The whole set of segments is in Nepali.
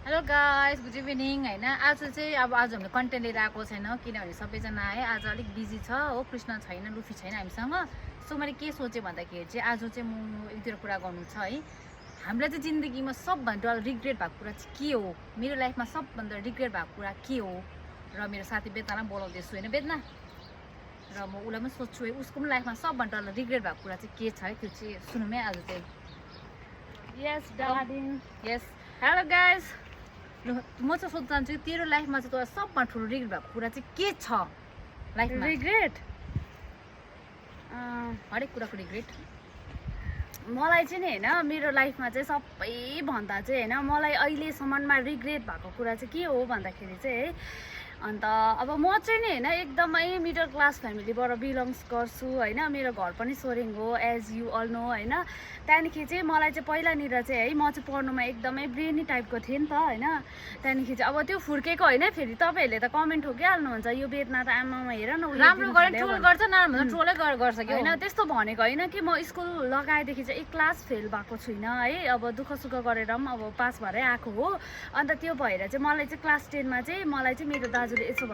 हेलो गाइस, गुड इभिनिङ हैन। आज चाहिँ आज हामीले कन्टेन्ट लिएर आएको छैन किनभने सबैजना आए। आज अलिक बिजी छ हो, कृष्ण छैन, लुफी छैन हामीसँग। सो मैले के सोचेँ भन्दाखेरि चाहिँ आज चाहिँ म एक दुईवटा कुरा गर्नु छ है। हामीलाई चाहिँ जिन्दगीमा सबभन्दा रिग्रेट भएको कुरा चाहिँ के हो, मेरो लाइफमा सबभन्दा रिग्रेट भएको कुरा के हो। र मेरो साथी बेदनालाई बोलाउँदैछु होइन बेदना, र म उसलाई पनि सोध्छु है उसको पनि लाइफमा सबभन्दा रिग्रेट भएको कुरा चाहिँ के छ है, त्यो चाहिँ सुनौँ है आज चाहिँ। यस डार्लिङ। यस हेलो गाइस, म चाहिँ सोध्न चाहन्छु तेरो लाइफमा चाहिँ तँलाई सबभन्दा ठुलो रिग्रेट भएको कुरा चाहिँ के छ लाइफमा? रिग्रेट हरेक कुराको रिग्रेट। मलाई चाहिँ नि होइन, मेरो लाइफमा चाहिँ सबैभन्दा चाहिँ होइन मलाई अहिलेसम्ममा रिग्रेट भएको कुरा चाहिँ के हो भन्दाखेरि चाहिँ है, अन्त अब म चाहिँ नि होइन एकदमै मिडल क्लास फ्यामिलीबाट बिलोङ्स गर्छु होइन। मेरो घर पनि सोरेङ हो, एज यु अल नो होइन। त्यहाँदेखि चाहिँ मलाई चाहिँ पहिलानिर चाहिँ है म चाहिँ पढ्नुमा एकदमै ब्रेनी टाइपको थिएँ नि त होइन। त्यहाँदेखि चाहिँ अब त्यो फुर्केको होइन, फेरि तपाईँहरूले त कमेन्ट ठोकिहाल्नुहुन्छ यो बेदना त आमामा हेर न राम्रो गर्ने ट्रोल गर्छ, नराम्रो ट्रोलै गर्छ कि होइन। त्यस्तो भनेको होइन कि म स्कुल लगाएदेखि चाहिँ एक क्लास फेल भएको छुइनँ है। अब दुःख सुख गरेर पनि अब पास भएरै आएको हो। अन्त त्यो भएर चाहिँ मलाई चाहिँ क्लास 10मा चाहिँ मलाई चाहिँ मेरो दाजुले यसो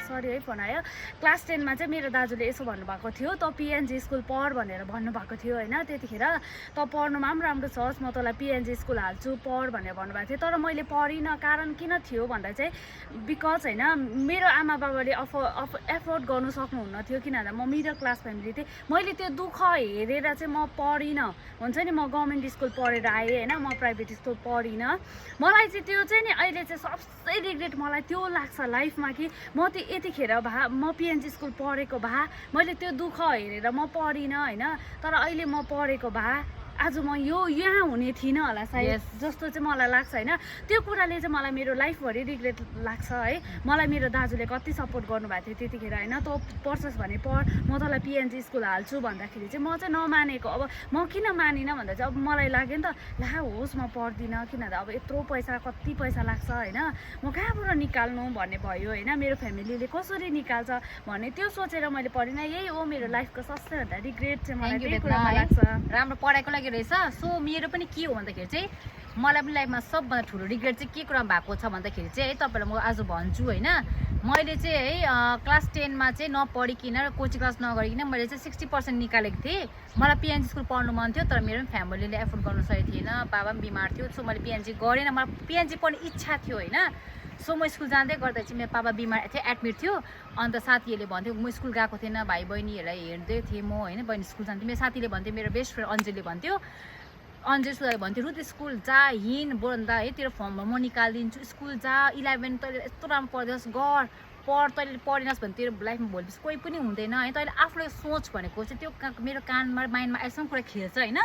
सरी है फोन आयो। क्लास 10मा चाहिँ मेरो दाजुले यसो भन्नुभएको थियो, त पिएनजी स्कुल पढ भनेर भन्नुभएको थियो होइन। त्यतिखेर त पढ्नुमा पनि राम्रो छस्, म तँलाई पिएनजी स्कुल हाल्छु पढ भनेर भन्नुभएको थियो। तर मैले पढिनँ। कारण किन थियो भन्दा चाहिँ बिकज होइन मेरो आमा बाबाले एफोर्ड गर्नु सक्नुहुन्न थियो, किनभने म मिडल क्लास फ्यामिली थिएँ। मैले त्यो दुःख हेरेर चाहिँ म पढिनँ। हुन्छ नि, म गभर्मेन्ट स्कुल पढेर आएँ होइन, म प्राइभेट स्कुल पढिनँ। मलाई चाहिँ त्यो चाहिँ नि अहिले चाहिँ सबसे रिग्रेट मलाई त्यो लाग्छ लाइफमा कि म त्यो यतिखेर म पिएनजी स्कुल पढेको भए मैले त्यो दुःख हेरेर म पढिनँ होइन। तर अहिले म पढेको भए आज म यहाँ हुने थिइनँ होला सायद, जस्तो चाहिँ मलाई लाग्छ होइन। त्यो कुराले चाहिँ मलाई मेरो लाइफभरि रिग्रेट लाग्छ है। मलाई मेरो दाजुले कति सपोर्ट गर्नुभएको थियो त्यतिखेर होइन, तँ पढ्छस् भने पढ, म तँलाई पिएनजी स्कुल हाल्छु भन्दाखेरि चाहिँ म चाहिँ नमानेको। अब म किन मानिनँ भन्दा चाहिँ अब मलाई लाग्यो नि त, ला होस् म पढ्दिनँ, किनभने अब यत्रो पैसा कति पैसा लाग्छ होइन, म कहाँबाट निकाल्नु भन्ने भयो होइन। मेरो फ्यामिलीले कसरी निकाल्छ भन्ने त्यो सोचेर मैले पढिनँ। यही हो मेरो लाइफको सबैभन्दा रिग्रेट चाहिँ मलाई त्यही कुरामा लाग्छ। राम्रो पढाइको लागि रहेछ। सो मेरो पनि के हो भन्दाखेरि चाहिँ मलाई पनि लाइफमा सबभन्दा ठुलो रिग्रेट चाहिँ के कुरा भएको छ भन्दाखेरि चाहिँ है तपाईँलाई म आज भन्छु होइन। मैले चाहिँ है क्लास 10मा चाहिँ नपढिकन र कोचिङ क्लास नगरिकन मैले चाहिँ 60% निकालेको थिएँ। मलाई पिएनजी स्कुल पढ्नु मन थियो, तर मेरो पनि फ्यामिलीले एफोर्ड गर्नु सकेको थिएन, बाबा पनि बिमार थियो। सो मैले पिएनजी गरेन, मलाई पिएनजी पढ्ने इच्छा थियो होइन। सो म स्कुल जाँदै गर्दा चाहिँ मेरो पापा बिमार थियो, एडमिट थियो। अन्त साथीहरूले भन्थ्यो, म स्कुल गएको थिएन, भाइ बहिनीहरूलाई हेर्दै थिएँ म होइन, बहिनी स्कुल जान्थेँ। मेरो साथीले भन्थ्यो, मेरो बेस्ट फ्रेन्ड अन्जलीले भन्थ्यो, अन्जली सुधाले भन्थ्यो रुथ स्कुल जा हिँड बोल्दा है तेरो फर्ममा म निकालिदिन्छु, स्कुल जा 11 तैँले यस्तो राम्रो पढ्दैछस् गर पढ, तैँले पढिनस् भने तेरो लाइफमा भोलिपछि कोही पनि हुँदैन है। तैँले आफूले सोच भनेको चाहिँ त्यो मेरो कानमा माइन्डमा अहिलेसम्म कुरा खेल्छ होइन।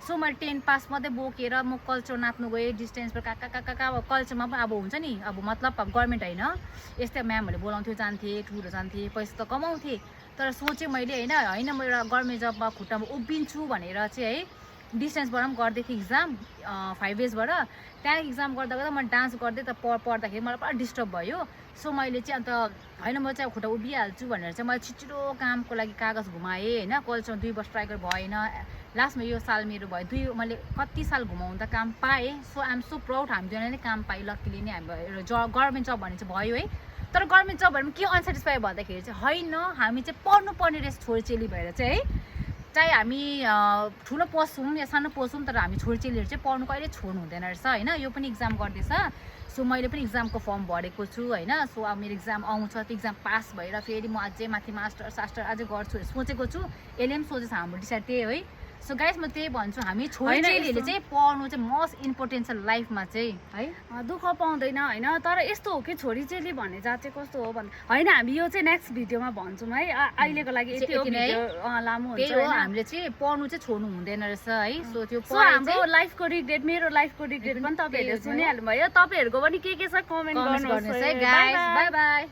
सो मैले 10 पास मात्रै बोकेर म कल्चर नाच्नु गएँ डिस्टेन्सबाट कहाँ अब कल्चरमा पनि अब हुन्छ नि, अब मतलब अब गभर्मेन्ट होइन, यस्तै म्यामहरूले बोलाउँथ्यो, जान्थेँ टुर जान्थेँ, पैसा त कमाउँथेँ। तर सोचेँ मैले होइन म एउटा गभर्मेन्ट जबमा खुट्टामा उभिन्छु भनेर चाहिँ है डिस्टेन्सबाट पनि गर्दै थिएँ इक्जाम 5 डेजबाट। त्यहाँदेखि इक्जाम गर्दा गर्दा म डान्स गर्दै त पढ्दाखेरि मलाई पुरा डिस्टर्ब भयो। सो मैले चाहिँ अन्त होइन म चाहिँ खुट्टा उभिहाल्छु भनेर चाहिँ मैले छिटो कामको लागि कागज घुमाएँ होइन। कलेजमा 2 वर्ष ट्राई गरेर भएन, लास्टमा यो साल मेरो भयो मैले कति साल घुमाउँदा काम पाएँ। So I am so proud, हामी दुईजनाले काम पाएँ लक्कीले नै। हाम्रो गभर्मेन्ट जब भन्ने चाहिँ भयो है। तर गभर्मेन्ट जबहरूमा के अनसेटिस्फाई भन्दाखेरि चाहिँ होइन, हामी चाहिँ पढ्नुपर्ने रहेछ छोरीचेली भएर चाहिँ है। चाहे हामी ठुलो पोस्ट हौँ या सानो पोस्ट हौँ, तर हामी छोरीचेलीहरू चाहिँ पढ्नु कहिले छोड्नु हुँदैन रहेछ होइन। यो पनि इक्जाम गर्दैछ। सो मैले पनि इक्जामको फर्म भरेको छु होइन। सो अब मेरो इक्जाम आउँछ, त्यो इक्जाम पास भएर फेरि म अझै माथि मास्टर अझै गर्छु सोचेको छु। यसले पनि सोचेको छ, हाम्रो डिसाइड त्यही है। सो गाइस म त्यही भन्छु, हामी छोरीचेलीहरूले चाहिँ पढ्नु चाहिँ मोस्ट इम्पोर्टेन्ट छ लाइफमा चाहिँ है। दुःख पाउँदैन होइन। तर यस्तो हो कि छोरीचेली भन्ने जात चाहिँ कस्तो हो भन्दा होइन, हामी यो चाहिँ नेक्स्ट भिडियोमा भन्छौँ है। अहिलेको लागि यति हो, भिडियो लामो हुन्छ। त्यही हो, हामीले चाहिँ पढ्नु चाहिँ छोड्नु हुँदैन रहेछ है। सो त्यो हाम्रो लाइफको रिग्रेट, मेरो लाइफको रिग्रेट पनि तपाईँहरूले सुनिहाल्नु भयो। तपाईँहरूको पनि के छ कमेन्ट गर्नुहोस् है गाइस। By by.